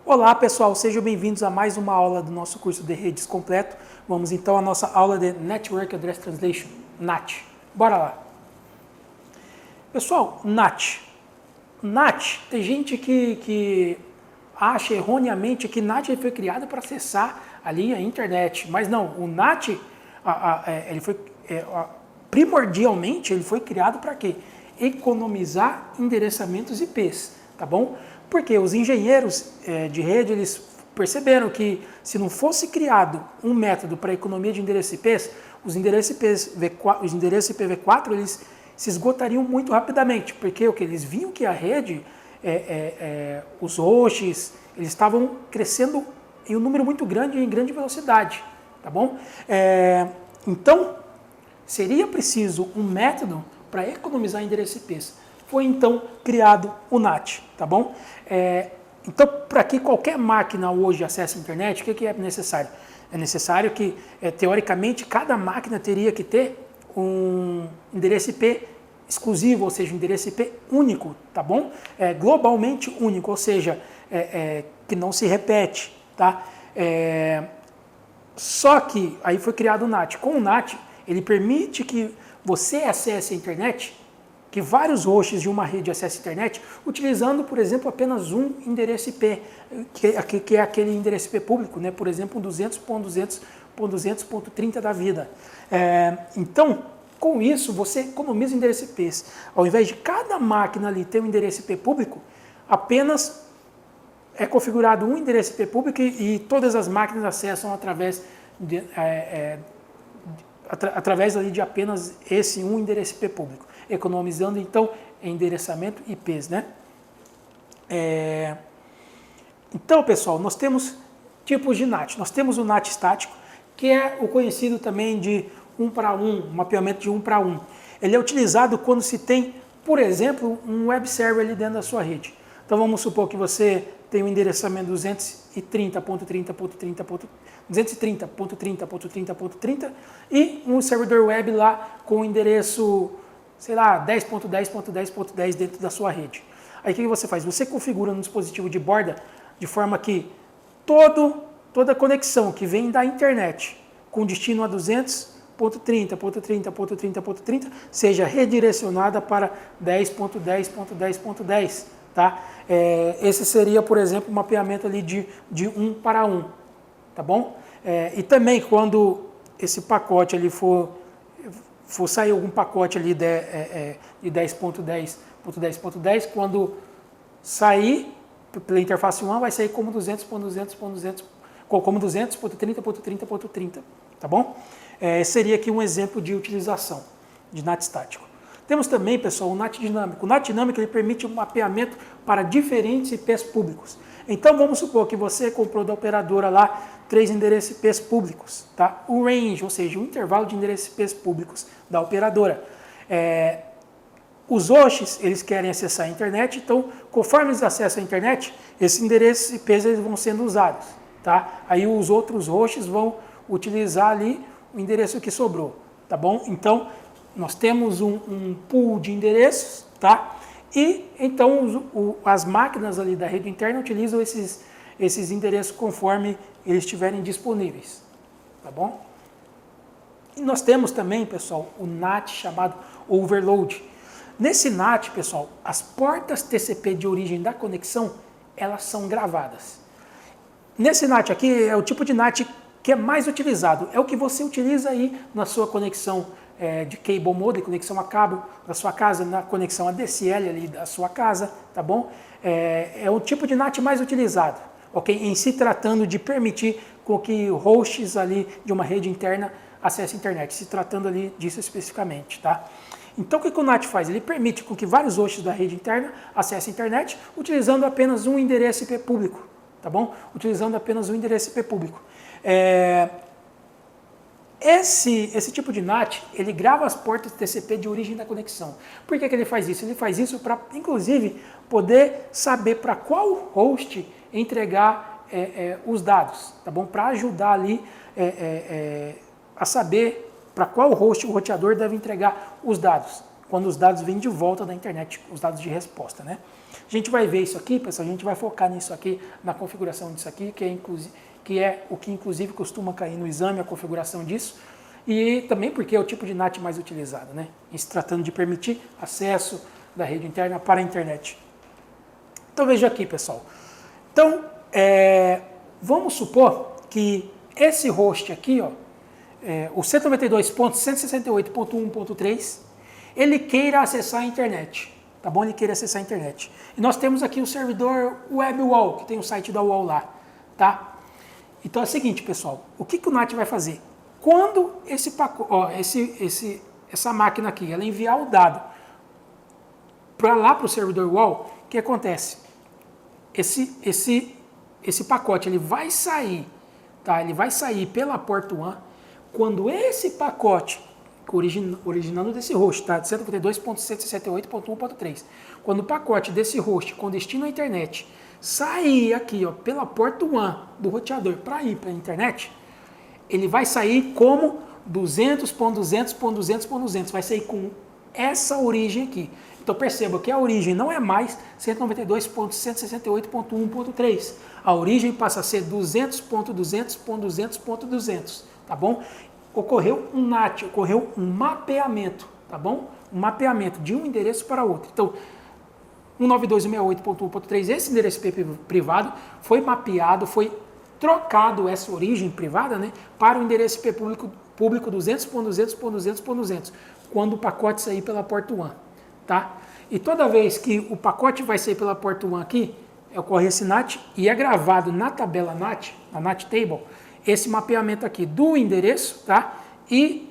Olá pessoal, sejam bem-vindos a mais uma aula do nosso curso de redes completo. Vamos então à nossa aula de Network Address Translation, NAT. Bora lá. Pessoal, NAT. NAT, tem gente que acha erroneamente que NAT foi criado para acessar ali a internet, mas não, o NAT, primordialmente, ele foi criado para quê? Economizar endereçamentos IPs, tá bom? Porque os engenheiros de rede, eles perceberam que se não fosse criado um método para economia de endereços IPs, os endereços IPv4 eles se esgotariam muito rapidamente, porque o que eles viam que a rede, os hosts, eles estavam crescendo em um número muito grande e em grande velocidade, tá bom? Então, seria preciso um método para economizar endereços IPs. Foi então criado o NAT, tá bom? Então, para que qualquer máquina hoje acesse a internet, o que é necessário? É necessário que, teoricamente, cada máquina teria que ter um endereço IP exclusivo, ou seja, um endereço IP único, tá bom? Globalmente único, ou seja, que não se repete, tá? Só que aí foi criado o NAT. Com o NAT, ele permite que você acesse a internet, que vários hosts de uma rede acessem a internet, utilizando, por exemplo, apenas um endereço IP, que é aquele endereço IP público, né? Por exemplo, 200.200.200.30 da vida. Então, com isso, você economiza endereços IPs. Ao invés de cada máquina ali ter um endereço IP público, apenas é configurado um endereço IP público e todas as máquinas acessam através ali de apenas esse um endereço IP público, economizando então endereçamento IPs, né? Então, pessoal, nós temos tipos de NAT. Nós temos o NAT estático, que é o conhecido também de 1 para 1, mapeamento de 1 para 1. Ele é utilizado quando se tem, por exemplo, um web server ali dentro da sua rede. Então vamos supor que você tem um endereçamento 230.30.30.230.30.30 e um servidor web lá com o endereço, sei lá, 10.10.10.10 dentro da sua rede. Aí o que você faz? Você configura no dispositivo de borda de forma que toda conexão que vem da internet com destino a 200.30.30.30.30 seja redirecionada para 10.10.10.10, tá? Esse seria, por exemplo, um mapeamento ali de 1 para 1, tá bom? E também quando esse pacote ali for sair algum pacote ali de 10.10.10.10, quando sair pela interface 1, vai sair como 200.30.30.30.30, tá bom? Esse seria aqui um exemplo de utilização de NAT estático. Temos também, pessoal, o NAT dinâmico. O NAT dinâmico ele permite um mapeamento para diferentes IPs públicos. Então, vamos supor que você comprou da operadora lá 3 endereços IPs públicos, tá? O range, ou seja, o intervalo de endereços IPs públicos da operadora. Os hosts, eles querem acessar a internet, então, conforme eles acessam a internet, esses endereços IPs eles vão sendo usados, tá? Aí os outros hosts vão utilizar ali o endereço que sobrou, tá bom? Então, nós temos um pool de endereços, tá? E então as máquinas ali da rede interna utilizam esses endereços conforme eles estiverem disponíveis, tá bom? E nós temos também, pessoal, o NAT chamado overload. Nesse NAT, pessoal, as portas TCP de origem da conexão, elas são gravadas. Nesse NAT aqui é o tipo de NAT que é mais utilizado, é o que você utiliza aí na sua conexão de cable modem, conexão a cabo da sua casa, na conexão ADSL ali da sua casa, tá bom? É o tipo de NAT mais utilizado, ok? Em se tratando de permitir com que hosts ali de uma rede interna acessem a internet, se tratando ali disso especificamente, tá? Então o que o NAT faz? Ele permite com que vários hosts da rede interna acessem a internet utilizando apenas um endereço IP público, tá bom? Utilizando apenas um endereço IP público. Esse tipo de NAT, ele grava as portas TCP de origem da conexão. Por que ele faz isso? Ele faz isso para, inclusive, poder saber para qual host entregar os dados, tá bom? Para ajudar ali a saber para qual host o roteador deve entregar os dados, quando os dados vêm de volta da internet, os dados de resposta, né? A gente vai ver isso aqui, pessoal, a gente vai focar nisso aqui, na configuração disso aqui, que é o que inclusive costuma cair no exame, a configuração disso, e também porque é o tipo de NAT mais utilizado, né? Em se tratando de permitir acesso da rede interna para a internet. Então veja aqui, pessoal. Então, vamos supor que esse host aqui, ó, o 192.168.1.3, ele queira acessar a internet, tá bom? Ele queira acessar a internet. E nós temos aqui o servidor WebWall, que tem o site da UOL lá, tá? Então é o seguinte, pessoal, o que o NAT vai fazer? Quando esse pacote, ó, essa máquina aqui, ela enviar o dado para lá para o servidor WOW, o que acontece? Esse pacote ele vai sair, tá? Ele vai sair pela porta WAN. Quando esse pacote, originando desse host, tá? 192.168.1.3, quando o pacote desse host com destino à internet sair aqui, ó, pela porta WAN do roteador para ir para a internet, ele vai sair como 200.200.200.200, vai sair com essa origem aqui. Então perceba que a origem não é mais 192.168.1.3. A origem passa a ser 200.200.200.200, tá bom? Ocorreu um NAT, ocorreu um mapeamento, tá bom? Um mapeamento de um endereço para outro. Então, 192.168.1.3, esse endereço IP privado foi mapeado, foi trocado essa origem privada, né, para o endereço IP público 200.200.200.200, quando o pacote sair pela porta WAN. Tá? E toda vez que o pacote vai sair pela porta WAN aqui, ocorre esse NAT e é gravado na tabela NAT, na NAT Table, esse mapeamento aqui do endereço, tá? E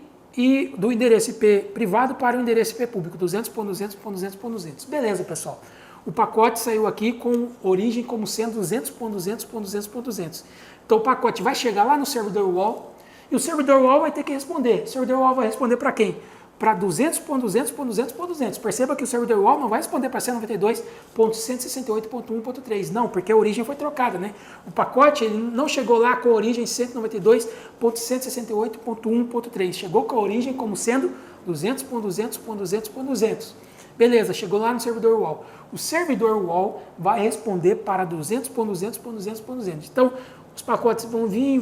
do endereço IP privado para o endereço IP público, 200.200.200.200. Beleza, pessoal. O pacote saiu aqui com origem como sendo 200.200.200.200. Então o pacote vai chegar lá no servidor WOW e o servidor WOW vai ter que responder. O servidor WOW vai responder para quem? Para 200.200.200.200. Perceba que o servidor WOW não vai responder para 192.168.1.3. Não, porque a origem foi trocada, né? O pacote ele não chegou lá com a origem 192.168.1.3. Chegou com a origem como sendo 200.200.200.200. Beleza, chegou lá no servidor WOW. O servidor WOW vai responder para 200.200.200.200. Então, os pacotes vão vir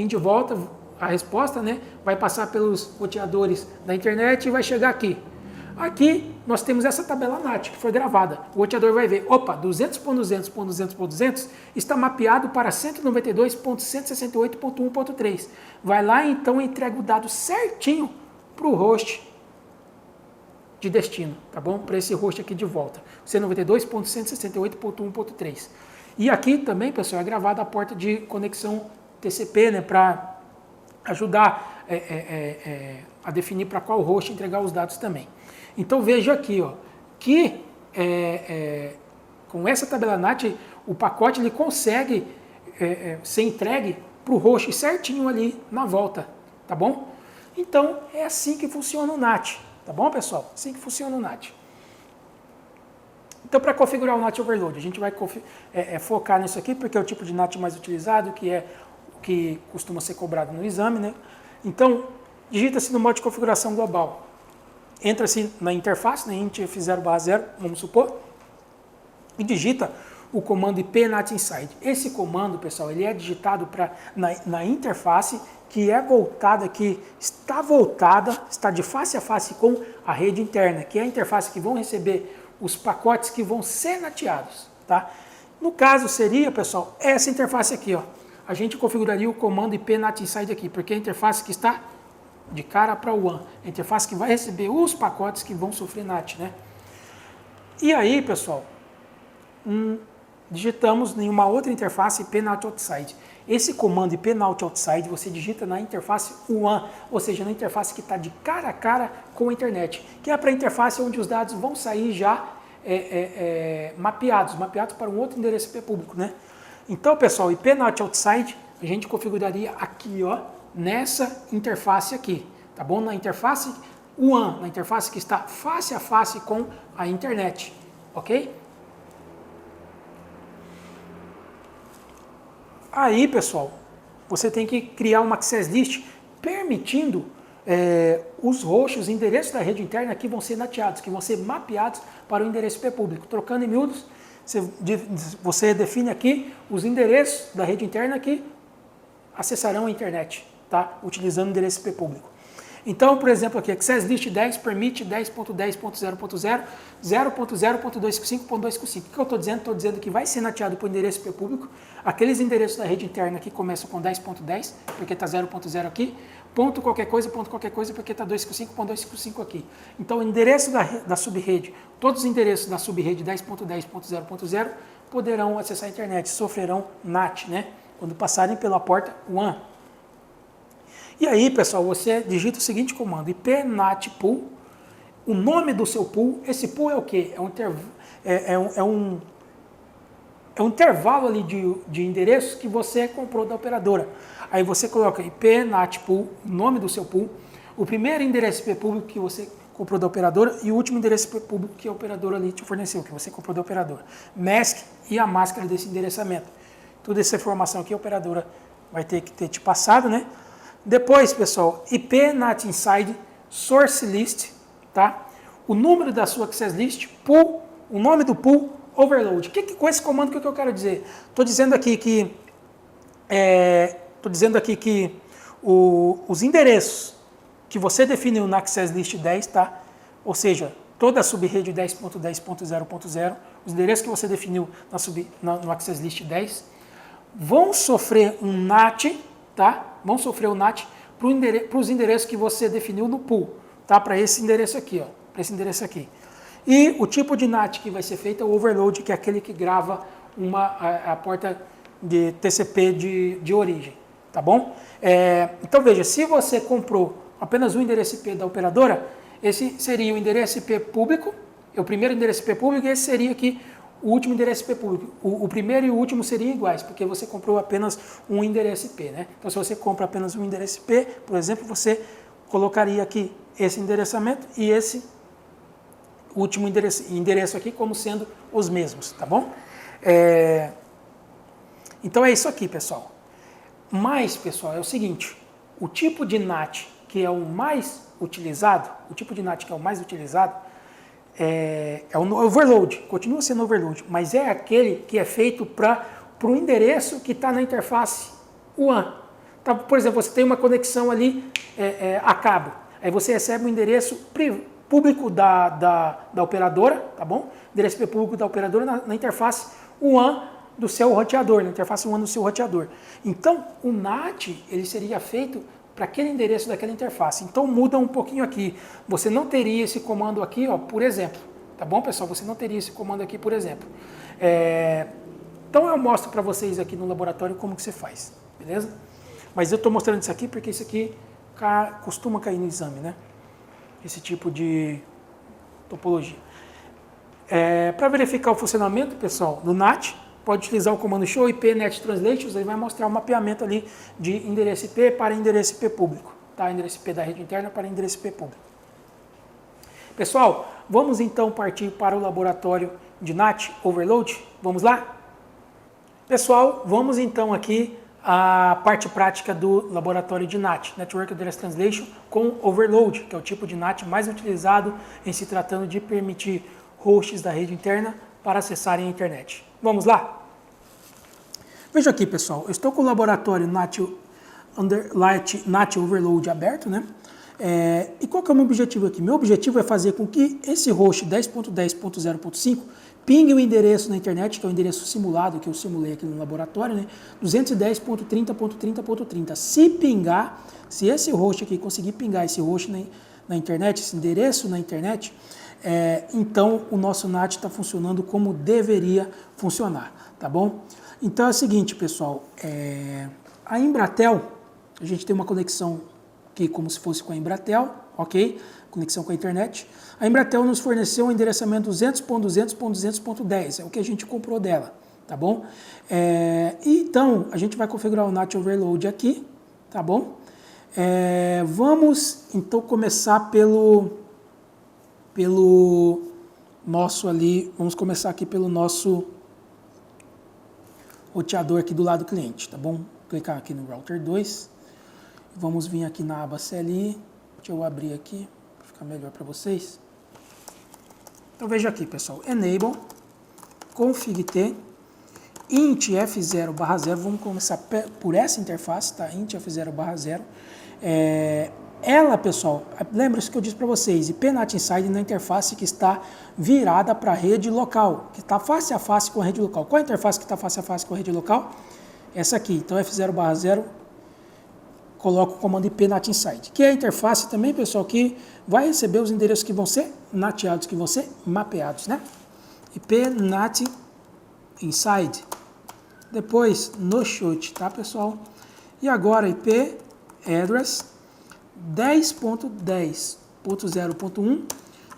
de volta, a resposta, né, vai passar pelos roteadores da internet e vai chegar aqui. Aqui nós temos essa tabela NAT que foi gravada. O roteador vai ver, opa, 200.200.200.200 está mapeado para 192.168.1.3. Vai lá então e entrega o dado certinho para o host de destino, tá bom? Para esse host aqui de volta, 192.168.1.3. E aqui também, pessoal, é gravada a porta de conexão TCP, né, para ajudar a definir para qual host entregar os dados também. Então veja aqui, ó, que com essa tabela NAT o pacote ele consegue ser entregue para o host certinho ali na volta, tá bom? Então é assim que funciona o NAT, tá bom, pessoal? Assim que funciona o NAT. Então para configurar o NAT Overload a gente vai focar nisso aqui porque é o tipo de NAT mais utilizado, que costuma ser cobrado no exame, né? Então, digita-se no modo de configuração global. Entra-se na interface, na int f0/0, vamos supor, e digita o comando IP NAT Inside. Esse comando, pessoal, ele é digitado na interface que é voltada, está de face a face com a rede interna, que é a interface que vão receber os pacotes que vão ser nateados, tá? No caso seria, pessoal, essa interface aqui, ó. A gente configuraria o comando IP NAT Inside aqui, porque é a interface que está de cara para o WAN, a interface que vai receber os pacotes que vão sofrer NAT, né? E aí, pessoal, digitamos em uma outra interface IP NAT Outside. Esse comando IP NAT Outside você digita na interface WAN, ou seja, na interface que está de cara a cara com a internet, que é para a interface onde os dados vão sair já mapeados para um outro endereço IP público, né? Então, pessoal, IP NAT Outside a gente configuraria aqui, ó, nessa interface aqui, tá bom? Na interface WAN, na interface que está face a face com a internet, ok? Aí, pessoal, você tem que criar uma access list permitindo os hosts, os endereços da rede interna aqui vão ser nateados, que vão ser mapeados para o endereço IP público. Trocando em miúdos, você define aqui os endereços da rede interna que acessarão a internet, tá? Utilizando o endereço IP público. Então, por exemplo, aqui, Access List 10 permite 10.10.0.0, 0.0.255.255. O que eu estou dizendo? Estou dizendo que vai ser nateado para o endereço IP público, aqueles endereços da rede interna que começam com 10.10, porque está 0.0 aqui, ponto qualquer coisa, porque está 255.255 aqui. Então, o endereço da subrede, todos os endereços da subrede 10.10.0.0 poderão acessar a internet, sofrerão NAT, né? Quando passarem pela porta WAN. E aí, pessoal, você digita o seguinte comando, IP NAT pool, o nome do seu pool. Esse pool é o quê? É um intervalo ali de endereços que você comprou da operadora. Aí você coloca IP NAT pool, nome do seu pool, o primeiro endereço IP público que você comprou da operadora e o último endereço IP público que a operadora ali te forneceu, que você comprou da operadora. Mask e a máscara desse endereçamento. Toda essa informação aqui a operadora vai ter que ter te passado, né? Depois, pessoal, IP NAT Inside, Source List, tá? O número da sua Access List, pool, o nome do pool, overload. Com esse comando, o que eu quero dizer? Estou dizendo aqui que os endereços que você definiu na Access List 10, tá? Ou seja, toda a subrede 10.10.0.0, os endereços que você definiu no Access List 10, vão sofrer um NAT, tá? Vão sofrer o NAT para os endereços que você definiu no pool, tá? Para esse endereço aqui, ó, para esse endereço aqui. E o tipo de NAT que vai ser feito é o overload, que é aquele que grava a porta de TCP de origem, tá bom? Então veja, se você comprou apenas um endereço IP da operadora, esse seria o endereço IP público, o primeiro endereço IP público, e esse seria aqui o último endereço IP público. O primeiro e o último seriam iguais, porque você comprou apenas um endereço IP, né? Então, se você compra apenas um endereço IP, por exemplo, você colocaria aqui esse endereçamento e esse último endereço aqui como sendo os mesmos, tá bom? Então, é isso aqui, pessoal. Mas, pessoal, é o seguinte, o tipo de NAT que é o mais utilizado, é o overload, continua sendo overload, mas é aquele que é feito para o endereço que está na interface WAN. Tá, por exemplo, você tem uma conexão ali a cabo, aí você recebe um endereço público da operadora, tá bom? Endereço público da operadora na interface WAN do seu roteador, na interface WAN do seu roteador. Então, o NAT ele seria feito para aquele endereço daquela interface. Então muda um pouquinho aqui. Você não teria esse comando aqui, ó, por exemplo. Tá bom, pessoal? Você não teria esse comando aqui, por exemplo. Então eu mostro para vocês aqui no laboratório como que você faz, beleza? Mas eu estou mostrando isso aqui porque isso aqui costuma cair no exame, né? Esse tipo de topologia. Para verificar o funcionamento, pessoal, do NAT, pode utilizar o comando show IP net translations, ele vai mostrar o mapeamento ali de endereço IP para endereço IP público, tá? Endereço IP da rede interna para endereço IP público. Pessoal, vamos então partir para o laboratório de NAT Overload. Vamos lá? Pessoal, vamos então aqui à parte prática do laboratório de NAT, Network Address Translation, com Overload, que é o tipo de NAT mais utilizado em se tratando de permitir hosts da rede interna para acessarem a internet. Vamos lá? Veja aqui, pessoal, eu estou com o laboratório NAT Overload aberto, né? E qual que é o meu objetivo aqui? Meu objetivo é fazer com que esse host 10.10.0.5 pingue o endereço na internet, que é o endereço simulado, que eu simulei aqui no laboratório, né? 210.30.30.30. Se pingar, se esse host aqui conseguir pingar esse host na internet, esse endereço na internet, então o nosso NAT está funcionando como deveria funcionar, tá bom? Então é o seguinte, pessoal, a Embratel, a gente tem uma conexão aqui como se fosse com a Embratel, ok? Conexão com a internet. A Embratel nos forneceu um endereçamento 200.200.200.10, é o que a gente comprou dela, tá bom? Então, a gente vai configurar o NAT Overload aqui, tá bom? Vamos, então, começar pelo nosso ali, vamos começar aqui pelo nosso roteador aqui do lado do cliente, tá bom? Clicar aqui no Router 2, vamos vir aqui na aba CLI, Deixa eu abrir aqui, para ficar melhor para vocês. Então veja aqui, pessoal, enable, config-t, int f0/0, vamos começar por essa interface, tá? Int f0/0. Ela, pessoal, lembra-se que eu disse para vocês, IP NAT Inside na interface que está virada para a rede local, que está face a face com a rede local. Qual a interface que está face a face com a rede local? Essa aqui. Então f0/0, coloco o comando IP NAT Inside, que é a interface também, pessoal, que vai receber os endereços que vão ser nateados, que vão ser mapeados, né? IP NAT Inside. Depois no chute, tá, pessoal? E agora IP address 10.10.0.1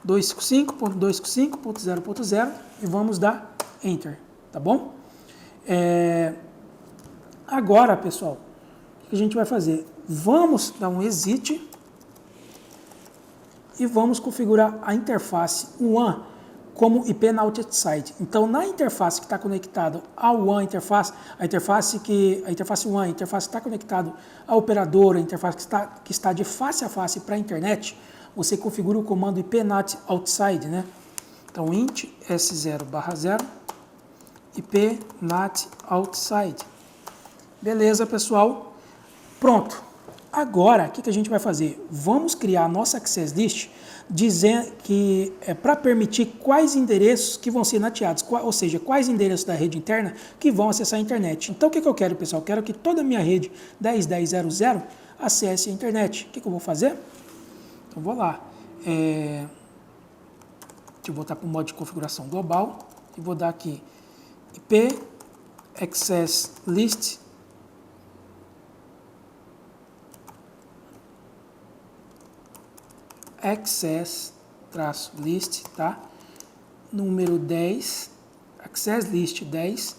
255.255.0.0 e vamos dar Enter, tá bom? Agora, pessoal, o que a gente vai fazer? Vamos dar um exit e vamos configurar a interface WAN como IP NAT Inside. Então, na interface que está conectada ao WAN interface, a interface WAN, a interface que está conectada à operadora, a interface que está de face a face para a internet, você configura o comando IP NAT Outside, né? Então, int s0/0 IP NAT Outside. Beleza, pessoal? Pronto. Agora, o que a gente vai fazer? Vamos criar a nossa access list dizendo que para permitir quais endereços que vão ser nateados, ou seja, quais endereços da rede interna que vão acessar a internet. Então, o que eu quero, pessoal? Eu quero que toda a minha rede 10.10.0.0 acesse a internet. O que eu vou fazer? Então, vou lá. Deixa eu voltar para o modo de configuração global e vou dar aqui IP access list access-list, tá? Número 10, access list 10.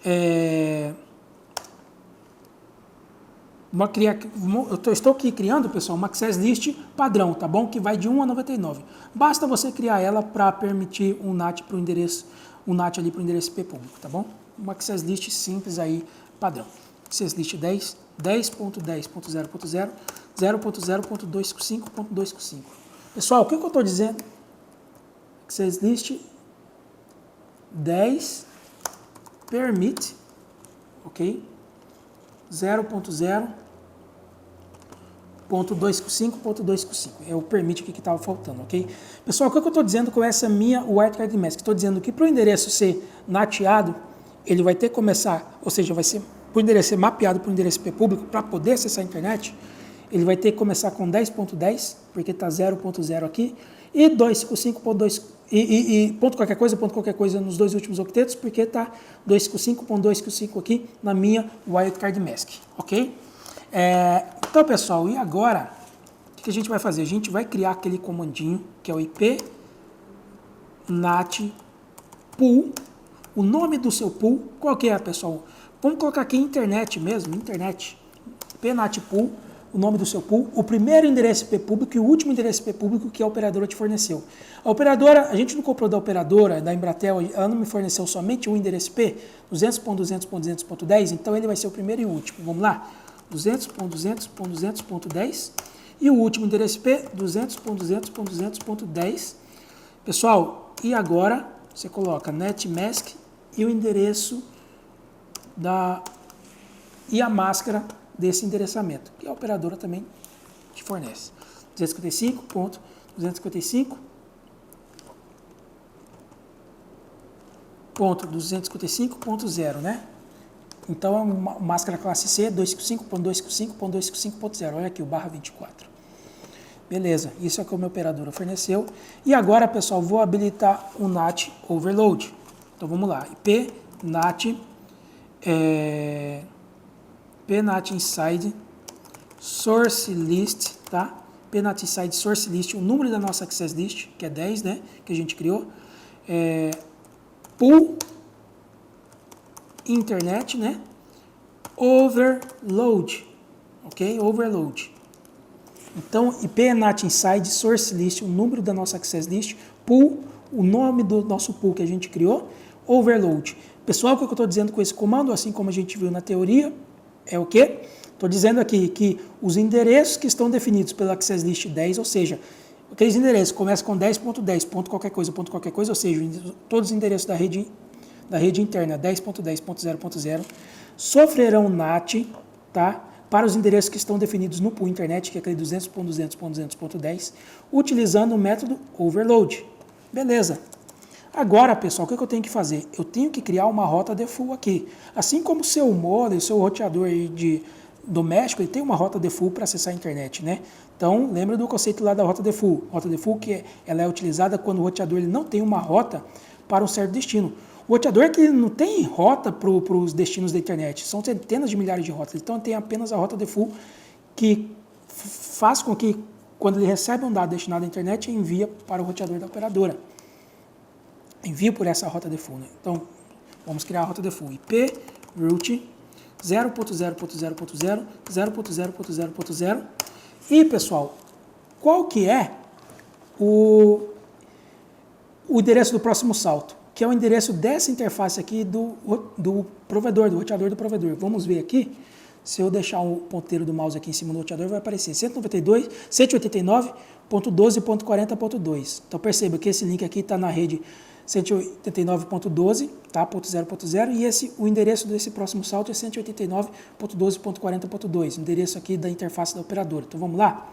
Eu estou aqui criando, pessoal, uma access list padrão, tá bom? Que vai de 1 a 99. Basta você criar ela para permitir um NAT para o endereço, um NAT ali para o endereço IP público, tá bom? Uma access list simples aí, padrão. Access list 10, 10.10.0.0, 0.0.255.255. Pessoal, o que eu estou dizendo? Access list 10 permite, ok? 0.0.255.255. É o permite que estava faltando, ok? Pessoal, o que eu estou dizendo com essa minha wildcard mask? Estou dizendo que para o endereço ser nateado, ele vai ter que começar, ou seja, vai ser para o endereço ser mapeado para o endereço IP público para poder acessar a internet, ele vai ter que começar com 10.10, porque está 0.0 aqui, e 255.2 e ponto qualquer coisa nos dois últimos octetos, porque está 255.255 aqui na minha wildcard mask, ok? Então, pessoal, e agora, o que a gente vai fazer? A gente vai criar aquele comandinho, que é o IP NAT pool, o nome do seu pool, qual que é, pessoal? Vamos colocar aqui internet mesmo, internet, IP NAT pool, o nome do seu pool, o primeiro endereço IP público e o último endereço IP público que a operadora te forneceu. A operadora, a gente não comprou da operadora, da Embratel, ela não me forneceu somente um endereço IP, 200.200.200.10, então ele vai ser o primeiro e o último. Vamos lá? 200.200.200.10 e o último endereço IP, 200.200.200.10. Pessoal, e agora você coloca netmask e o endereço e a máscara desse endereçamento, que a operadora também te fornece. 255.255.255.0, né? Então, é uma máscara classe C, 255.255.255.0. Olha aqui, o barra 24. Beleza, isso é que a minha operadora forneceu. E agora, pessoal, vou habilitar o NAT Overload. Então, vamos lá. IP NAT PNAT Inside Source List, tá? PNAT Inside Source List, o número da nossa Access List, que é 10, né? Que a gente criou. Pool Internet, né? Overload, ok? Overload. Então, IP NAT Inside Source List, o número da nossa Access List, Pool, o nome do nosso pool que a gente criou, Overload. Pessoal, o que eu estou dizendo com esse comando, assim como a gente viu na teoria, é o quê? Estou dizendo aqui que os endereços que estão definidos pelo Access List 10, ou seja, aqueles endereços que começam com 10.10, ponto qualquer coisa, ou seja, todos os endereços da rede interna 10.10.0.0, sofrerão NAT, tá? Para os endereços que estão definidos no pool internet, que é aquele 200.200.200.10, utilizando o método overload. Beleza. Agora, pessoal, o que eu tenho que fazer? Eu tenho que criar uma rota default aqui. Assim como o seu modem, o seu roteador aí doméstico, ele tem uma rota default para acessar a internet, né? Então, lembra do conceito lá da rota default. Rota default ela é utilizada quando o roteador ele não tem uma rota para um certo destino. O roteador que não tem rota para os destinos da internet, são centenas de milhares de rotas, então tem apenas a rota default que faz com que, quando ele recebe um dado destinado à internet, envia para o roteador da operadora. Envia por essa rota default, né? Então, vamos criar a rota default. IP route 0.0.0.0, 0.0.0.0. E, pessoal, qual que é o endereço do próximo salto? Que é o endereço dessa interface aqui do provedor, do roteador do provedor. Vamos ver aqui. Se eu deixar o ponteiro do mouse aqui em cima do roteador, vai aparecer 189.12.40.2. Então, perceba que esse link aqui está na rede 189.12, tá? .0.0, e o endereço desse próximo salto é 189.12.40.2, endereço aqui da interface da operadora. Então, vamos lá?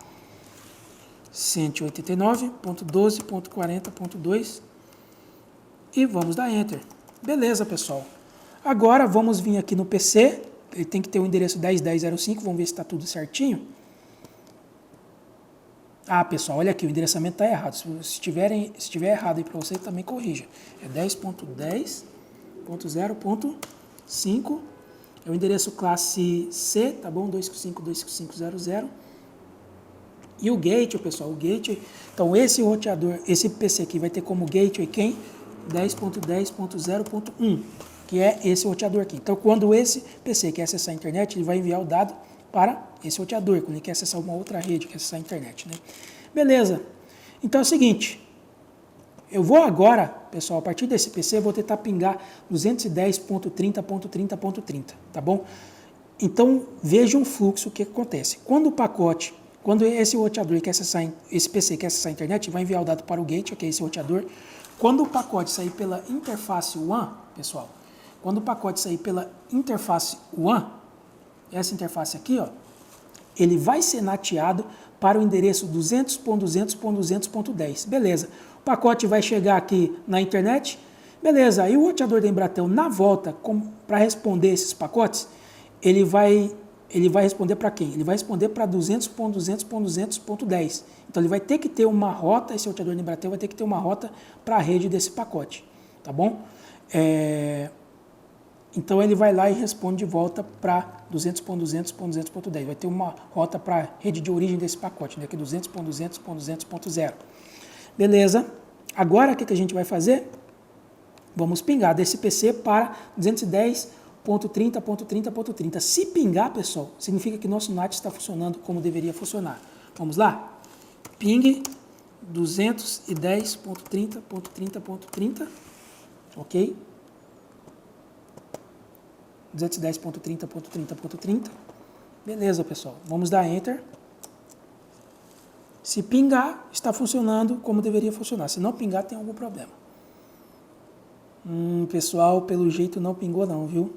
189.12.40.2 e vamos dar Enter. Beleza, pessoal. Agora, vamos vir aqui no PC, ele tem que ter o endereço 10.10.05, vamos ver se está tudo certinho. Ah, pessoal, olha aqui, o endereçamento está errado. Se estiver errado aí para você, também corrija. É 10.10.0.5, é o endereço classe C, tá bom? 255.255.00. E o gateway, pessoal, o gateway, então esse roteador, esse PC aqui vai ter como gateway quem? 10.10.0.1, que é esse roteador aqui. Então, quando esse PC quer acessar a internet, ele vai enviar o dado para esse roteador, quando ele quer acessar uma outra rede, quer acessar a internet, né? Beleza. Então é o seguinte, eu vou agora, pessoal, a partir desse PC, eu vou tentar pingar 210.30.30.30, tá bom? Então, veja um fluxo, o que acontece. Quando esse roteador quer acessar, esse PC quer acessar a internet, vai enviar o dado para o gateway, que é esse roteador. Quando o pacote sair pela interface WAN, pessoal, quando o pacote sair pela interface WAN, essa interface aqui, ó, ele vai ser nateado para o endereço 200.200.200.10. Beleza. O pacote vai chegar aqui na internet. Beleza. Aí o roteador da Embratel, na volta, para responder esses pacotes, ele vai responder para quem? Ele vai responder para 200.200.200.10. Então ele vai ter que ter uma rota, esse roteador da Embratel vai ter que ter uma rota para a rede desse pacote. Tá bom? Então ele vai lá e responde de volta para 200.200.200.10. Vai ter uma rota para a rede de origem desse pacote, né? Que é 200.200.200.0. Beleza. Agora o que a gente vai fazer? Vamos pingar desse PC para 210.30.30.30. Se pingar, pessoal, significa que nosso NAT está funcionando como deveria funcionar. Vamos lá? Ping 210.30.30.30. Ok? 210.30.30.30. Beleza, pessoal. Vamos dar Enter. Se pingar, está funcionando como deveria funcionar. Se não pingar, tem algum problema. Pessoal, pelo jeito não pingou não, viu?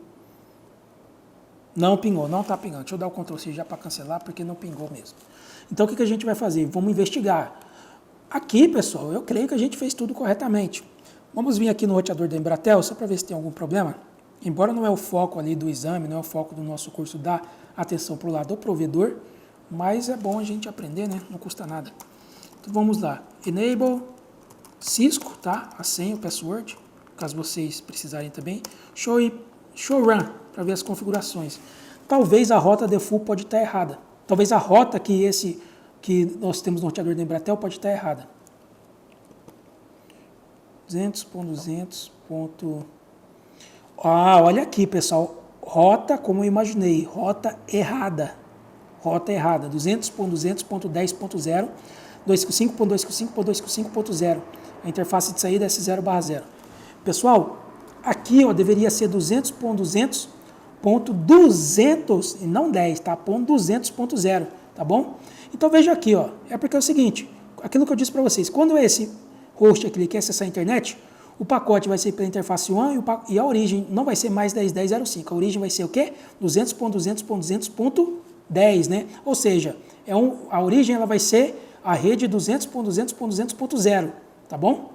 Não pingou, não está pingando. Deixa eu dar o Ctrl+C já para cancelar, porque não pingou mesmo. Então, o que a gente vai fazer? Vamos investigar. Aqui, pessoal, eu creio que a gente fez tudo corretamente. Vamos vir aqui no roteador da Embratel, só para ver se tem algum problema. Embora não é o foco ali do exame, não é o foco do nosso curso dar atenção para o lado do provedor, mas é bom a gente aprender, né? Não custa nada. Então vamos lá. Enable Cisco, tá? A senha, o password, caso vocês precisarem também. Show run, para ver as configurações. Talvez a rota default pode estar errada. Talvez a rota que nós temos no roteador da Embratel pode estar errada. 200.200. Ah, olha aqui, pessoal. Rota, como eu imaginei, rota errada. Rota errada. 200.200.10.0, 255.255.255.0. A interface de saída é S0/0. Pessoal, aqui ó, deveria ser 200.200 ponto 200, e não 10, tá? Ponto 200.0, tá bom? Então veja aqui, ó, é porque é o seguinte, aquilo que eu disse para vocês, quando esse host aqui ele quer acessar a internet, o pacote vai ser pela interface WAN e a origem não vai ser mais 10.10.05, a origem vai ser o quê? 200.200.200.10, né? Ou seja, a origem ela vai ser a rede 200.200.200.0, tá bom?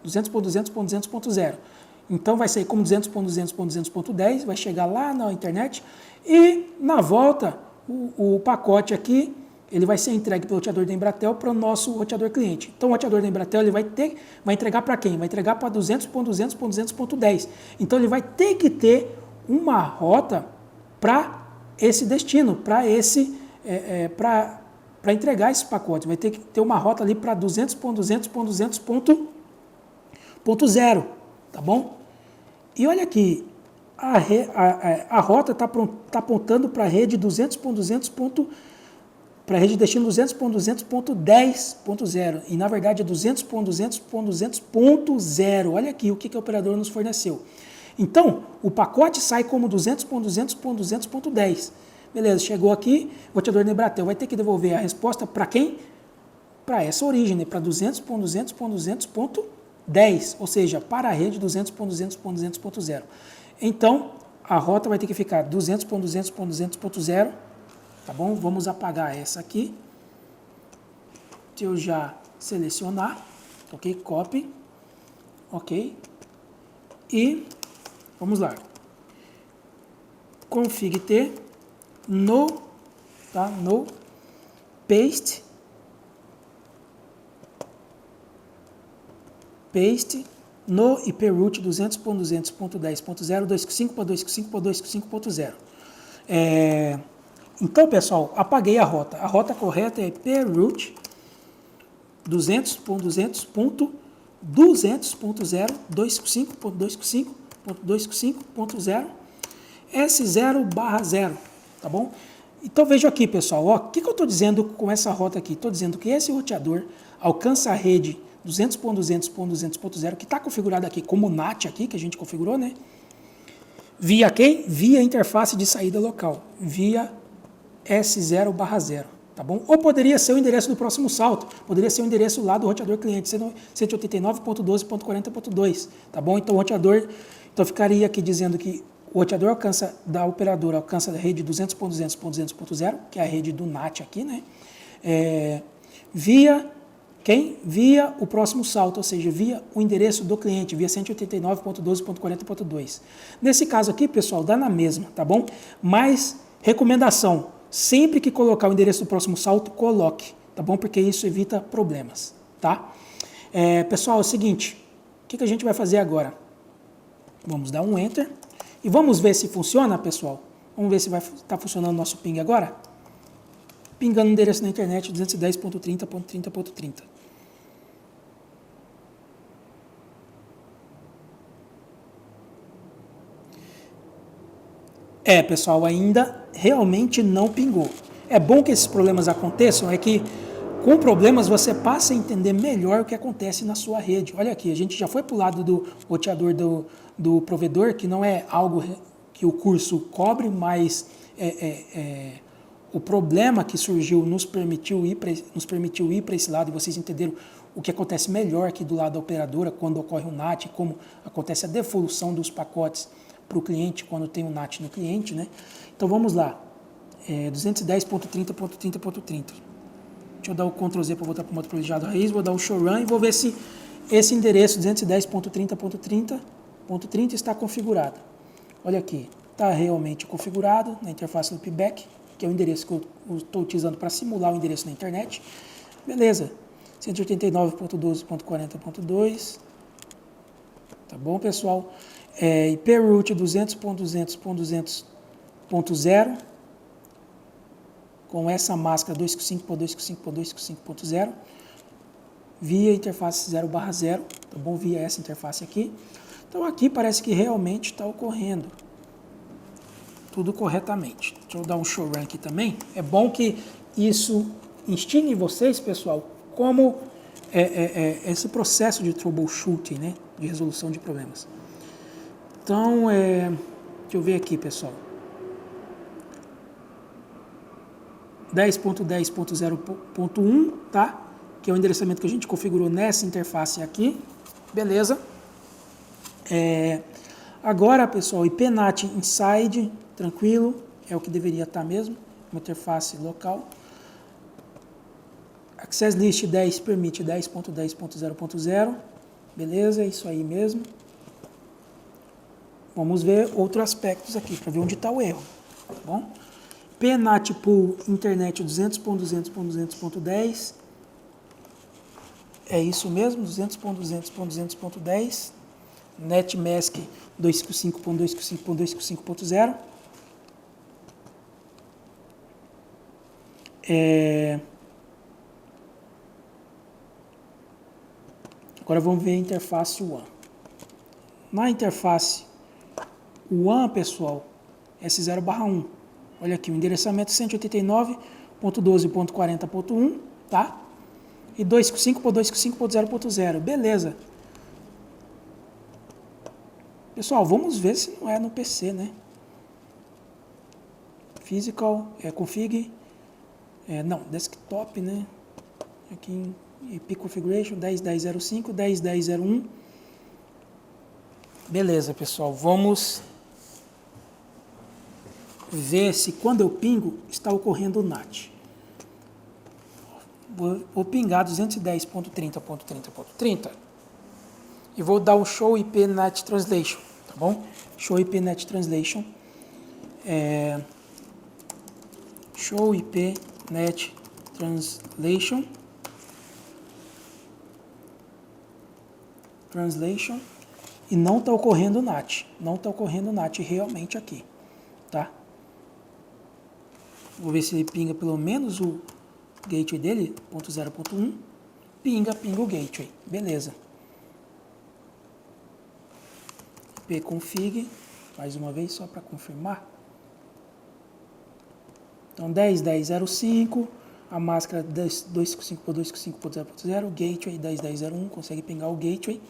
200.200.200.0. Então vai sair como 200.200.200.10, vai chegar lá na internet e na volta o pacote aqui ele vai ser entregue pelo roteador da Embratel para o nosso roteador cliente. Então o roteador da Embratel ele vai entregar para quem? Vai entregar para 200.200.200.10. Então ele vai ter que ter uma rota para esse destino, para entregar esse pacote. Vai ter que ter uma rota ali para 200.200.200.0, tá bom? E olha aqui, a rota está apontando para a rede 200.200. Para a rede de destino 200.200.10.0 e na verdade é 200.200.200.0. Olha aqui o que a operadora nos forneceu. Então, o pacote sai como 200.200.200.10. Beleza, chegou aqui, o roteador da Embratel vai ter que devolver a resposta para quem? Para essa origem, né? Para 200.200.200.10, ou seja, para a rede 200.200.200.0. Então, a rota vai ter que ficar 200.200.200.0. Tá bom? Vamos apagar essa aqui. Se eu já selecionar, ok? Copy, ok? E vamos lá. Config T, no, tá? No, paste, no IP root 200.200.10.0, 255.255.255.0. Então, pessoal, apaguei a rota. A rota correta é IP root 200.200.200.0, 255.255.255.0, S0/0, tá bom? Então, veja aqui, pessoal, ó, o que eu estou dizendo com essa rota aqui? Estou dizendo que esse roteador alcança a rede 200.200.200.0, que está configurado aqui como NAT aqui, que a gente configurou, né? Via quem? Via interface de saída local, via S0/0, tá bom? Ou poderia ser o endereço do próximo salto, poderia ser o endereço lá do roteador cliente, 189.12.40.2, tá bom? Então o roteador, então ficaria aqui dizendo que o roteador alcança, da operadora alcança a rede 200.200.200.0, que é a rede do NAT aqui, né? Via quem? Via o próximo salto, ou seja, via o endereço do cliente, via 189.12.40.2. Nesse caso aqui, pessoal, dá na mesma, tá bom? Mas, recomendação, sempre que colocar o endereço do próximo salto, coloque, tá bom? Porque isso evita problemas, tá? Pessoal, é o seguinte, o que a gente vai fazer agora? Vamos dar um Enter e vamos ver se funciona, pessoal. Vamos ver se vai estar funcionando o nosso ping agora. Pingando o endereço na internet 210.30.30.30. Pessoal, ainda realmente não pingou. É bom que esses problemas aconteçam, é que com problemas você passa a entender melhor o que acontece na sua rede. Olha aqui, a gente já foi para o lado do roteador do provedor, que não é algo que o curso cobre, mas o problema que surgiu nos permitiu ir para esse lado e vocês entenderam o que acontece melhor aqui do lado da operadora quando ocorre o NAT, como acontece a devolução dos pacotes para o cliente quando tem um NAT no cliente, né? Então vamos lá, 210.30.30.30. Deixa eu dar o Ctrl Z para voltar para o modo privilegiado raiz, vou dar o show run e vou ver se esse endereço 210.30.30.30 está configurado. Olha aqui, está realmente configurado na interface do loopback, que é o endereço que eu estou utilizando para simular o endereço na internet. Beleza, 189.12.40.2. Tá bom, pessoal? IP root 200.200.200.0 com essa máscara 255.255.255.0 via interface 0/0, tá bom? Via essa interface aqui. Então aqui parece que realmente está ocorrendo tudo corretamente. Deixa eu dar um show run aqui também. É bom que isso instigue em vocês, pessoal, como esse processo de troubleshooting, né? De resolução de problemas. Então, deixa eu ver aqui, pessoal. 10.10.0.1, tá? Que é o endereçamento que a gente configurou nessa interface aqui, beleza? Agora, pessoal, IPNAT inside, tranquilo, é o que deveria estar mesmo, uma interface local. Access list 10 permite 10.10.0.0, beleza, é isso aí mesmo. Vamos ver outros aspectos aqui, para ver onde está o erro, tá bom? PNAT pool internet 200.200.200.10, é isso mesmo, 200.200.200.10. NetMask 255.255.255.0. Agora vamos ver a interface WAN. Na interface WAN, pessoal, S0/1. Olha aqui, o endereçamento 189.12.40.1, tá? E 255.255.0.0, beleza. Pessoal, vamos ver se não é no PC, né? Physical, config, não, desktop, né? Aqui em IP configuration, 10.10.05, 10.10.01. Beleza, pessoal, vamos ver se quando eu pingo está ocorrendo o NAT. Vou pingar 210.30.30.30 e vou dar um show IP NAT translation, tá bom? Show IP NAT translation. Show IP NAT translation. E não está ocorrendo NAT. Não está ocorrendo NAT realmente aqui, tá? Vou ver se ele pinga pelo menos o gateway dele, 0.1. Pinga o gateway, beleza. ipconfig, mais uma vez só para confirmar. Então 10.10.05, a máscara 255.255.0.0, gateway 10.10.01, consegue pingar o gateway.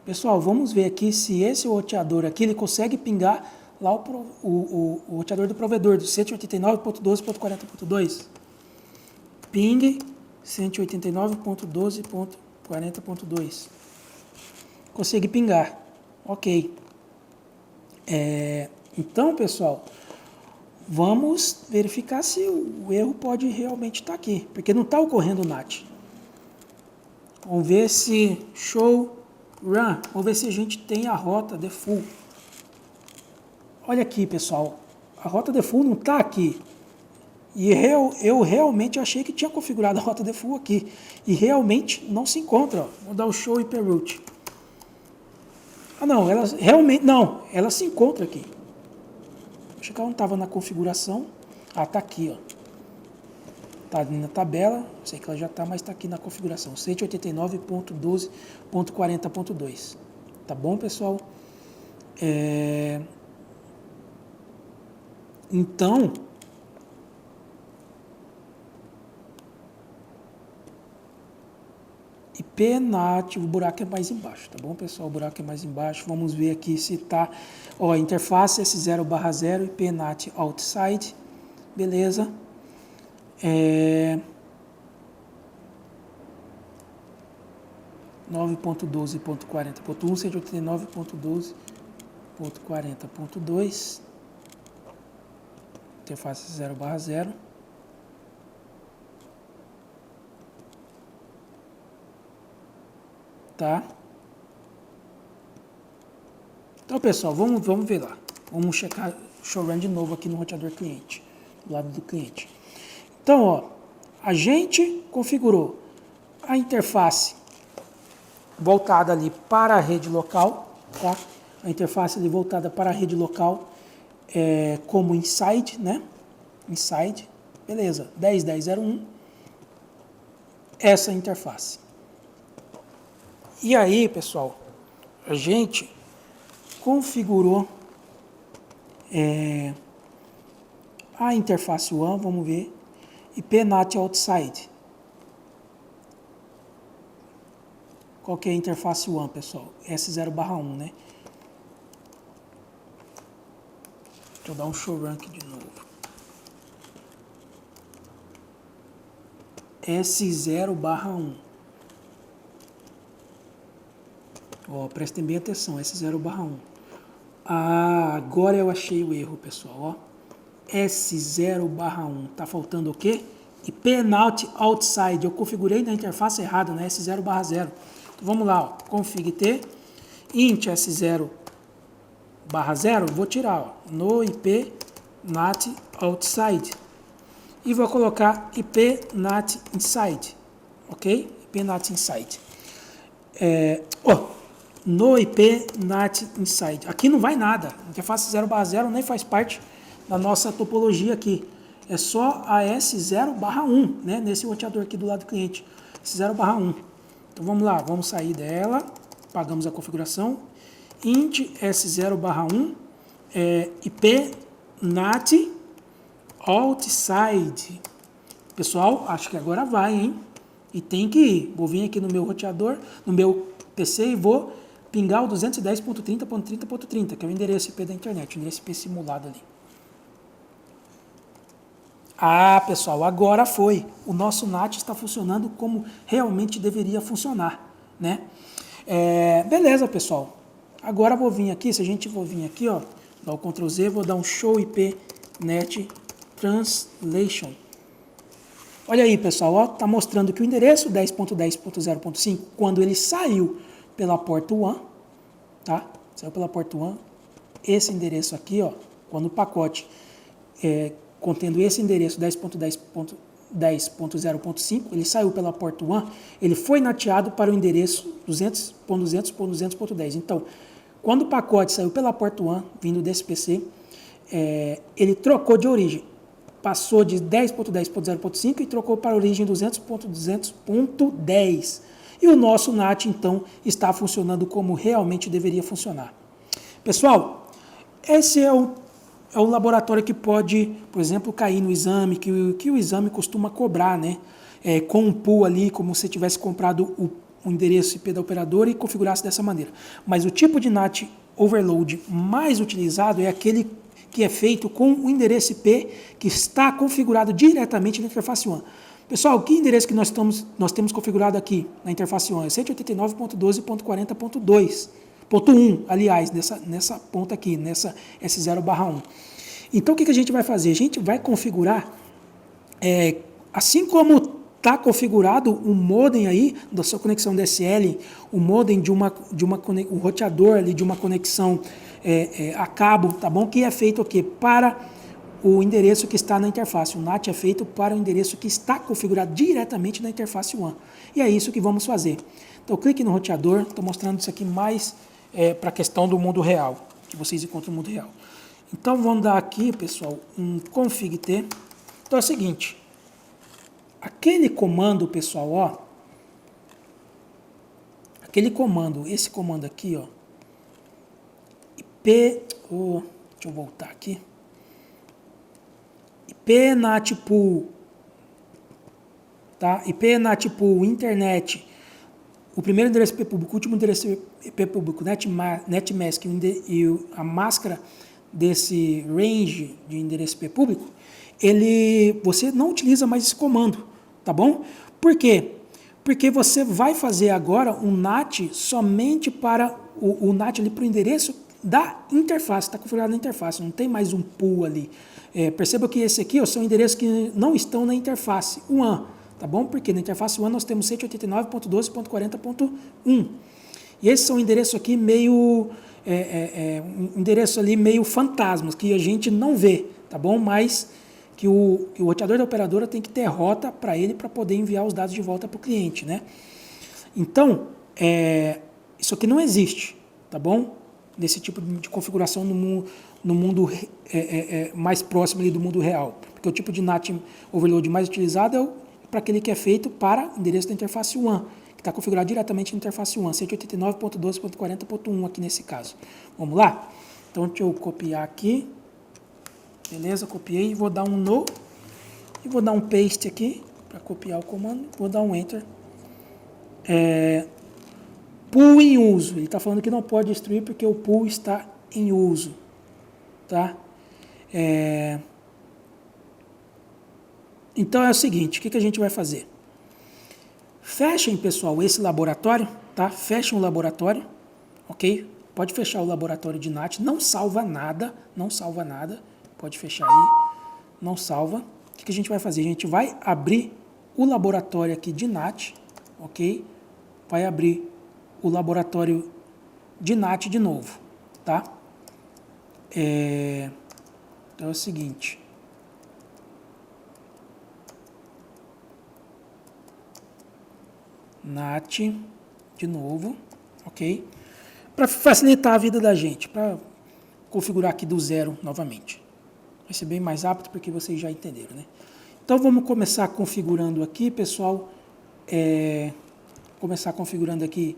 Pessoal, vamos ver aqui se esse roteador aqui ele consegue pingar lá o roteador do provedor, do 189.12.40.2. Ping 189.12.40.2. Consegue pingar. Ok. Então, pessoal, vamos verificar se o erro pode realmente estar aqui, porque não está ocorrendo o NAT. Vamos ver se show run, vamos ver se a gente tem a rota default. Olha aqui, pessoal, a rota default não está aqui. E eu realmente achei que tinha configurado a rota default aqui. E realmente não se encontra. Ó. Vou dar o show IP route. Ah, não, ela realmente não, ela se encontra aqui. Achei que ela não estava na configuração. Ah, tá aqui, ó. Tá na tabela, sei que ela já está, mas está aqui na configuração. 189.12.40.2. Tá bom, pessoal? Então, IPNAT, o buraco é mais embaixo, tá bom, pessoal? O buraco é mais embaixo. Vamos ver aqui se está, ó, interface S0/0, IPNAT outside, beleza? 9.12.40.1, 189.12.40.2, interface 0/0. Tá? Então, pessoal, vamos ver lá. Vamos checar showrun de novo aqui no roteador cliente, do lado do cliente. Então, ó, a gente configurou a interface voltada ali para a rede local, tá? A interface ali voltada para a rede local como inside, né? Inside, beleza, 10.10.01, essa interface. E aí, pessoal, a gente configurou a interface WAN, vamos ver, IPNAT outside. Qual que é a interface WAN, pessoal? S0/1, né? Deixa eu dar um show run aqui de novo. S0/1. Ó, prestem bem atenção, S0/1. Ah, agora eu achei o erro, pessoal, ó. S0/1. Tá faltando o quê? IP Not Outside. Eu configurei na interface errada, né? S0/0. Então, vamos lá, ó. Config T. Int S0/0. Vou tirar, ó. No IP Not Outside. E vou colocar IP Not Inside. Ok? IP Not Inside. No IP Not Inside. Aqui não vai nada. A interface 0/0 nem faz parte da nossa topologia aqui. É só a S0/1, né? Nesse roteador aqui do lado do cliente. S0/1. Então vamos lá, vamos sair dela. Apagamos a configuração. Int S0/1 IP Not Outside. Pessoal, acho que agora vai, hein? E tem que ir. Vou vir aqui no meu roteador, no meu PC e vou pingar o 210.30.30.30, que é o endereço IP da internet, o endereço IP simulado ali. Ah, pessoal, agora foi. O nosso NAT está funcionando como realmente deveria funcionar, né? Beleza, pessoal. Agora vou vir aqui, se a gente for vir aqui, ó, dar o Ctrl Z, vou dar um Show IP Net Translation. Olha aí, pessoal, ó, tá mostrando que o endereço 10.10.0.5, quando ele saiu pela porta 1, tá? Saiu pela porta 1, esse endereço aqui, ó, quando o pacote contendo esse endereço 10.10.0.5, ele saiu pela porta 1, ele foi nateado para o endereço 200.200.200.10. Então, quando o pacote saiu pela porta 1, vindo desse PC, ele trocou de origem. Passou de 10.10.0.5 e trocou para a origem 200.200.10. E o nosso NAT, então, está funcionando como realmente deveria funcionar. Pessoal, esse é o laboratório que pode, por exemplo, cair no exame, que o exame costuma cobrar, né? Com um pool ali, como se tivesse comprado o endereço IP da operadora e configurasse dessa maneira. Mas o tipo de NAT overload mais utilizado é aquele que é feito com o endereço IP que está configurado diretamente na interface 1. Pessoal, que endereço que nós temos configurado aqui na interface 1? É 189.12.40.2.1, aliás, nessa ponta aqui, nessa S0/1. Então, o que a gente vai fazer? A gente vai configurar, assim como está configurado o modem aí da sua conexão DSL, o modem o roteador ali de uma conexão a cabo, tá bom? Que é feito o quê? Para o endereço que está na interface. O NAT é feito para o endereço que está configurado diretamente na interface 1. E é isso que vamos fazer. Então, clique no roteador. Estou mostrando isso aqui mais para a questão do mundo real, que vocês encontram no mundo real. Então, vamos dar aqui, pessoal, um config T. Então, é o seguinte. Aquele comando, pessoal, ó. Aquele comando, esse comando aqui, ó. Deixa eu voltar aqui. IP NAT Pool, tá? IP NAT Pool, internet, o primeiro endereço IP público, o último endereço IP público, netmask e a máscara desse range de endereço IP público, você não utiliza mais esse comando, tá bom? Por quê? Porque você vai fazer agora um NAT somente para o NAT ali para o endereço da interface, está configurado na interface, não tem mais um pool ali. Perceba que esse aqui são endereços que não estão na interface 1, tá bom? Porque na interface 1 nós temos 189.12.40.1. E esses são endereços aqui meio, endereço ali meio fantasmas, que a gente não vê, tá bom? Mas que o roteador da operadora tem que ter rota para ele para poder enviar os dados de volta para o cliente, né? Então, isso aqui não existe, tá bom? Desse tipo de configuração no mundo mais próximo ali do mundo real. Porque o tipo de NAT overload mais utilizado é para aquele que é feito para o endereço da interface 1, que está configurado diretamente na interface 1, 189.12.40.1 aqui nesse caso. Vamos lá? Então, deixa eu copiar aqui. Beleza, copiei. Vou dar um no e vou dar um paste aqui para copiar o comando. Vou dar um enter. Pool em uso. Ele está falando que não pode destruir porque o pool está em uso. Tá? Então é o seguinte, o que a gente vai fazer? Fechem, pessoal, esse laboratório, tá? Fechem o laboratório, ok? Pode fechar o laboratório de NAT, não salva nada, pode fechar aí, não salva. O que a gente vai fazer? A gente vai abrir o laboratório aqui de NAT, ok? Vai abrir o laboratório de NAT de novo, tá? Então é o seguinte. NAT de novo, ok? Para facilitar a vida da gente, para configurar aqui do zero novamente. Vai ser bem mais rápido porque vocês já entenderam, né? Então vamos começar configurando aqui, pessoal. Começar configurando aqui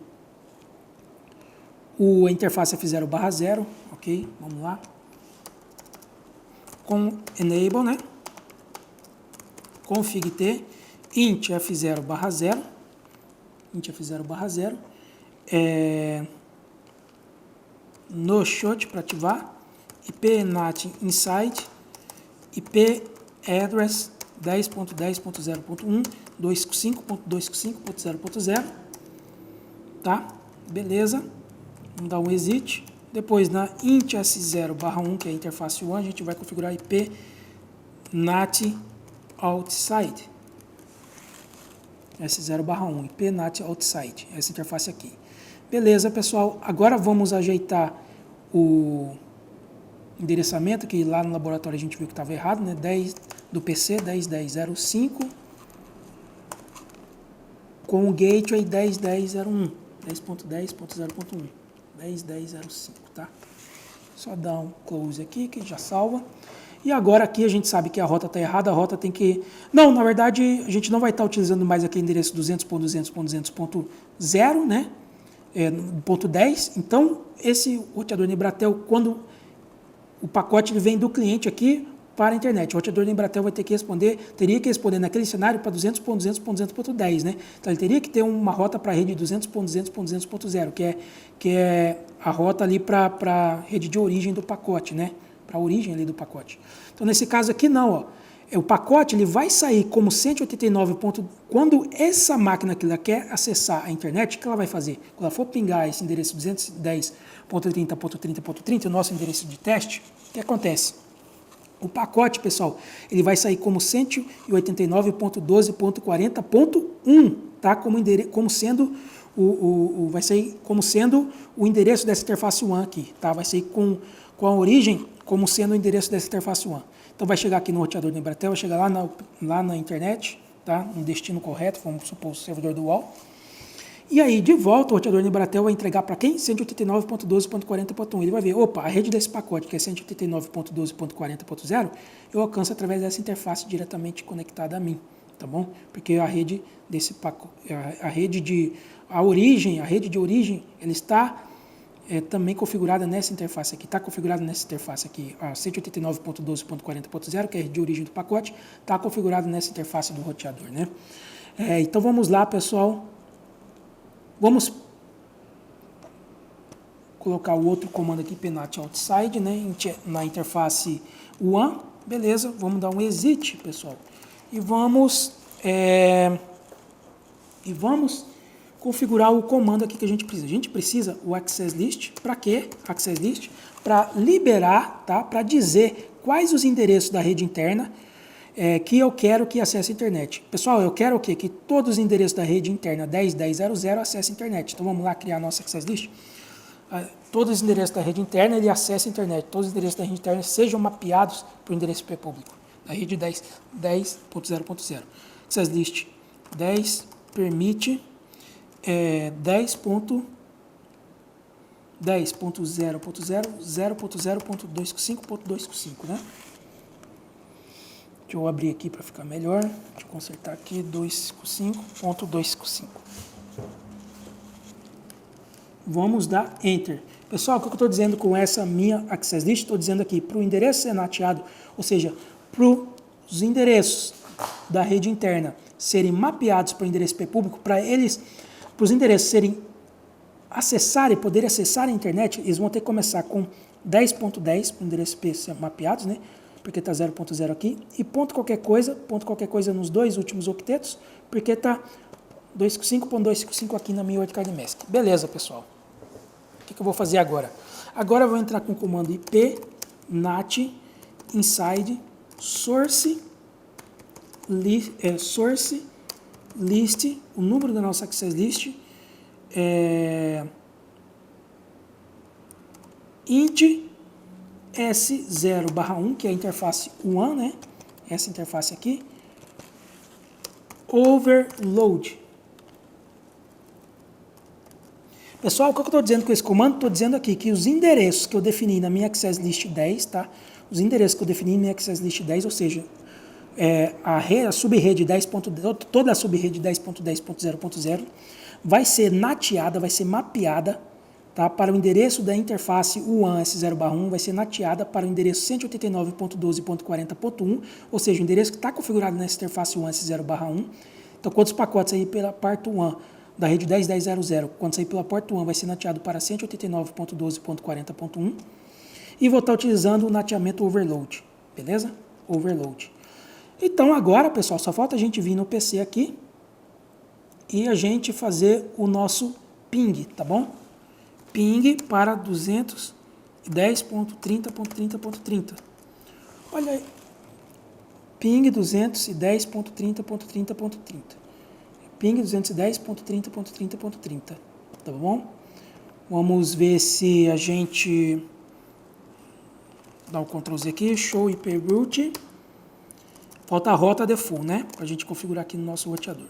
a interface F0/0, ok? Vamos lá. Com enable, né? Config T, int F0/0, int F0/0, no shot para ativar, IP NAT inside, IP address 10.10.0.1, 255.255.0.0, tá? Beleza. Vamos dar um exit. Depois na int S0/1, que é a interface 1, a gente vai configurar IP NAT outside. S0/1, IP NAT outside, essa interface aqui. Beleza, pessoal. Agora vamos ajeitar o endereçamento, que lá no laboratório a gente viu que estava errado, né? 10 do PC, 10.10.05, com o gateway 10.10.01, 10.10.0.1, 10.10.05, tá? Só dar um close aqui, que já salva. E agora aqui a gente sabe que a rota está errada, a rota tem que... Não, na verdade, a gente não vai estar utilizando mais aqui o endereço 200.200.200.0, né? Ponto 10. Então, esse roteador Embratel, quando o pacote ele vem do cliente aqui para a internet, o roteador Embratel vai ter que responder, teria que responder naquele cenário para 200.200.200.10, né? Então, ele teria que ter uma rota para a rede 200.200.200.0, que é a rota ali para a rede de origem do pacote, né? Para a origem ali do pacote. Então, nesse caso aqui, não, ó. O pacote ele vai sair como 189. Quando essa máquina que ela quer acessar a internet, o que ela vai fazer? Quando ela for pingar esse endereço 210.30.30.30, o nosso endereço de teste, o que acontece? O pacote, pessoal, ele vai sair como 189.12.40.1, tá? Como sendo vai sair como sendo o endereço dessa interface WAN aqui, tá? Vai sair com a origem como sendo o endereço dessa interface WAN. Então vai chegar aqui no roteador do Embratel, vai chegar lá na internet, tá? No destino correto, vamos supor o servidor do UOL. E aí, de volta, o roteador do Embratel vai entregar para quem? 189.12.40.1. Ele vai ver, opa, a rede desse pacote, que é 189.12.40.0, eu alcanço através dessa interface diretamente conectada a mim, tá bom? Porque a rede desse pacote, a rede de origem, ela está também configurada nessa interface aqui. Está configurada nessa interface aqui, a 189.12.40.0, que é a rede de origem do pacote, está configurada nessa interface do roteador, né? Então vamos lá, pessoal. Vamos colocar o outro comando aqui, PNAT outside, né? Na interface WAN. Beleza, vamos dar um exit, pessoal. E vamos configurar o comando aqui que a gente precisa. A gente precisa o access list. Para quê? Access list para liberar, tá? Para dizer quais os endereços da rede interna que eu quero que acesse a internet. Pessoal, eu quero o quê? Que todos os endereços da rede interna 10.10.00 acessem a internet. Então vamos lá criar a nossa access list. Todos os endereços da rede interna ele acessa a internet. Todos os endereços da rede interna sejam mapeados para o endereço IP público da rede 10.0.0. Access list 10 permite 10.0.0.0.0.255.255, né? Deixa eu abrir aqui para ficar melhor. Deixa eu consertar aqui, 255.255. Vamos dar Enter. Pessoal, o que eu estou dizendo com essa minha Access List? Estou dizendo aqui para o endereço ser nateado, ou seja, para os endereços da rede interna serem mapeados para o endereço IP público, para os endereços poderem acessar a internet, eles vão ter que começar com 10.10 para o endereço IP ser mapeados, né? Porque está 0.0 aqui, e ponto qualquer coisa nos dois últimos octetos, porque está 255.255 aqui na minha WordCardMask. Beleza, pessoal. O que eu vou fazer agora? Agora eu vou entrar com o comando ip nat inside source list, o número da nossa access list, int s0/1, que é a interface 1, né? Essa interface aqui, overload. Pessoal, o que eu estou dizendo com esse comando? Estou dizendo aqui que os endereços que eu defini na minha access list 10, tá? Os endereços que eu defini na minha access list 10, ou seja, a subrede 10. Toda a subrede 10.10.0.0 vai ser nateada, vai ser mapeada, tá, para o endereço da interface UAN S0/1, vai ser nateada para o endereço 189.12.40.1, ou seja, o endereço que está configurado nessa interface UAN S0/1. Então, quando os pacotes aí pela porta UAN da rede 10.10.0.0, quando sair pela porta UAN, vai ser nateado para 189.12.40.1, e vou estar utilizando o nateamento overload, beleza? Overload. Então, agora, pessoal, só falta a gente vir no PC aqui e a gente fazer o nosso ping, tá bom? Ping para 210.30.30.30. Olha aí. Ping 210.30.30.30.30. Ping 210.30.30.30. Tá bom? Vamos ver se a gente dá um Ctrl Z aqui, show IP route. Falta a rota default, né? Para a gente configurar aqui no nosso roteador.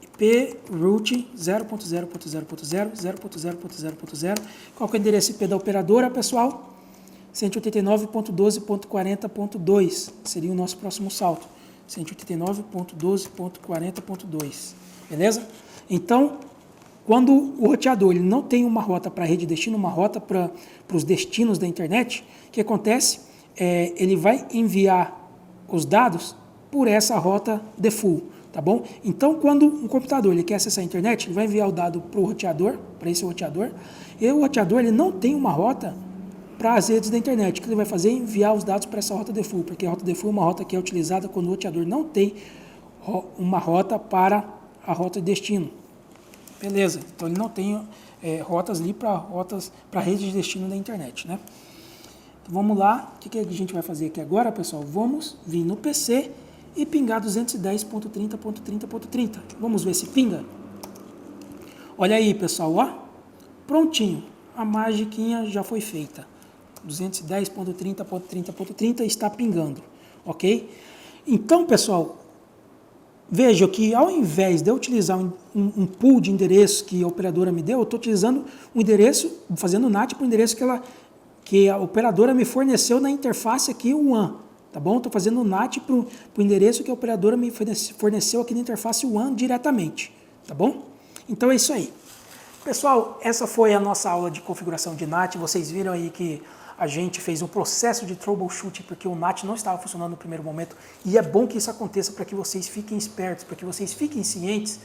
IP route 0.0.0.0, 0.0.0.0. Qual que é o endereço IP da operadora, pessoal? 189.12.40.2 seria o nosso próximo salto. 189.12.40.2. Beleza? Então, quando o roteador ele não tem uma rota para a rede destino, uma rota para os destinos da internet, o que acontece? Ele vai enviar os dados por essa rota default, tá bom? Então, quando um computador ele quer acessar a internet, ele vai enviar o dado para o roteador, para esse roteador, e o roteador ele não tem uma rota para as redes da internet. O que ele vai fazer é enviar os dados para essa rota default, porque a rota default é uma rota que é utilizada quando o roteador não tem uma rota para a rota de destino. Beleza, então ele não tem rotas ali para redes de destino da internet, né? Então vamos lá, o que a gente vai fazer aqui agora, pessoal? Vamos vir no PC e pingar 210.30.30.30. Vamos ver se pinga? Olha aí, pessoal, ó, prontinho, a magiquinha já foi feita. 210.30.30.30 está pingando, ok? Então, pessoal, veja que ao invés de eu utilizar um pool de endereços que a operadora me deu, eu estou utilizando um endereço, fazendo NAT para o endereço que a operadora me forneceu na interface aqui, o WAN, tá bom? Estou fazendo NAT para o endereço que a operadora me forneceu aqui na interface WAN diretamente, tá bom? Então é isso aí. Pessoal, essa foi a nossa aula de configuração de NAT. Vocês viram aí que a gente fez um processo de troubleshooting porque o NAT não estava funcionando no primeiro momento, e é bom que isso aconteça para que vocês fiquem espertos, para que vocês fiquem cientes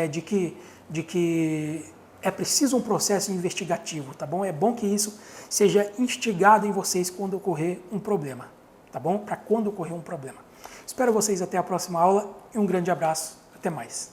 de que é preciso um processo investigativo, tá bom? É bom que isso seja instigado em vocês quando ocorrer um problema, tá bom? Para quando ocorrer um problema. Espero vocês até a próxima aula e um grande abraço. Até mais.